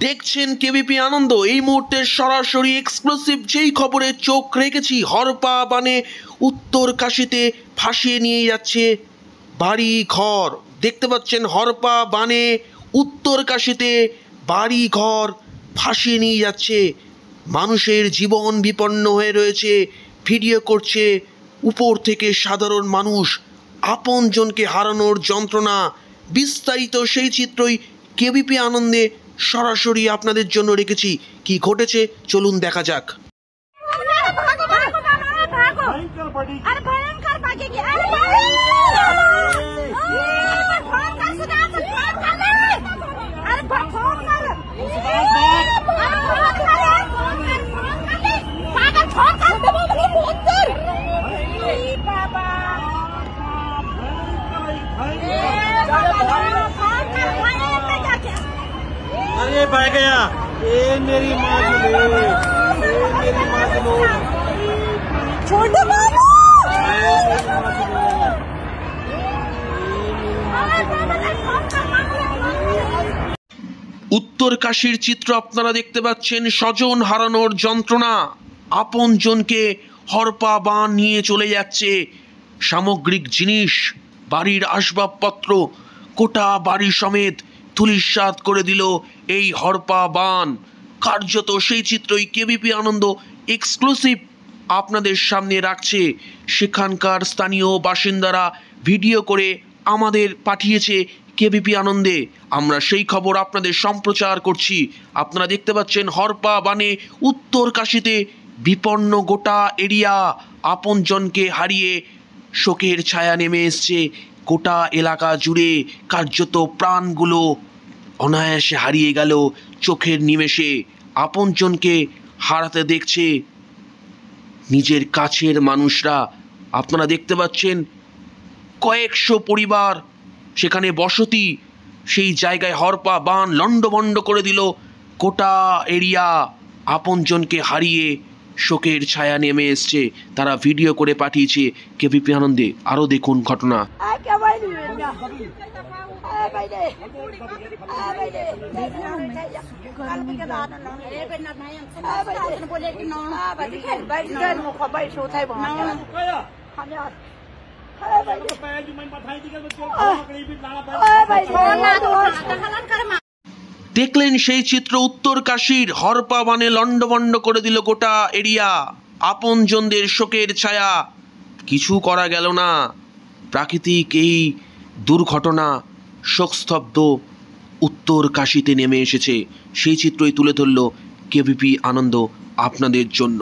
দেখছেন কেবিপি আনন্দ। এই মুহূর্তে সরাসরি এক্সক্লুসিভ যেই খবরে চোখ রেখেছি, হরপা বানে উত্তর কাশীতে ভাসিয়ে নিয়ে যাচ্ছে বাড়ি ঘর। দেখতে পাচ্ছেন হরপা বানে উত্তর কাশীতে বাড়ি ঘর ভাসিয়ে নিয়ে যাচ্ছে। মানুষের জীবন বিপন্ন হয়ে রয়েছে। ভিডিও করছে উপর থেকে সাধারণ মানুষ, আপনজনকে হারানোর যন্ত্রণা। বিস্তারিত সেই চিত্রই কেবিপি আনন্দে সরাসরি আপনাদের জন্য রেখেছি। কি ঘটেছে চলুন দেখা যাক। अरे भाग गया ये मेरी माँ छोटे উত্তর কাশীর চিত্র আপনারা দেখতে পাচ্ছেন। স্বজন হারানোর যন্ত্রণা, আপনজনকে হরপা বান নিয়ে চলে যাচ্ছে। সামগ্রিক জিনিস, বাড়ির আসবাবপত্র, গোটা বাড়ি সমেত ধূলিসাৎ করে দিল এই হরপা বান। কার্যত সেই চিত্রই কেবিপি আনন্দ এক্সক্লুসিভ আপনাদের সামনে রাখছে। সেখানকার স্থানীয় বাসিন্দারা ভিডিও করে আমাদের পাঠিয়েছে কেবিপি আনন্দে। আমরা সেই খবর আপনাদের সম্প্রচার করছি। আপনারা দেখতে পাচ্ছেন হরপা বানে উত্তর কাশীতে বিপন্ন গোটা এরিয়া। আপনজনকে হারিয়ে শোকের ছায়া নেমে এসছে গোটা এলাকা জুড়ে। কার্যত প্রাণগুলো অনায়াসে হারিয়ে গেল চোখের নিমেষে। আপনজনকে হারাতে দেখছে নিজের কাছের মানুষরা। আপনারা দেখতে পাচ্ছেন কয়েকশো পরিবার সেখানে বসতি। সেই জায়গায় হরপা বান লণ্ডভণ্ড করে দিল গোটা এরিয়া। আপনজনকে হারিয়ে শোকের ছায়া নেমে এসছে। তারা ভিডিও করে পাঠিয়েছে কেবিপি আনন্দে। আরও দেখুন ঘটনা। দেখলেন সেই চিত্র উত্তর কাশীর। হরপা বানে লণ্ডভণ্ড করে দিল গোটা এরিয়া। আপনজনদের শোকের ছায়া, কিছু করা গেল না। প্রাকৃতিক এই দুর্ঘটনা শোকস্তব্ধ উত্তর কাশীতে নেমে এসেছে। সেই চিত্রই তুলে ধরল কেবিপি আনন্দ আপনাদের জন্য।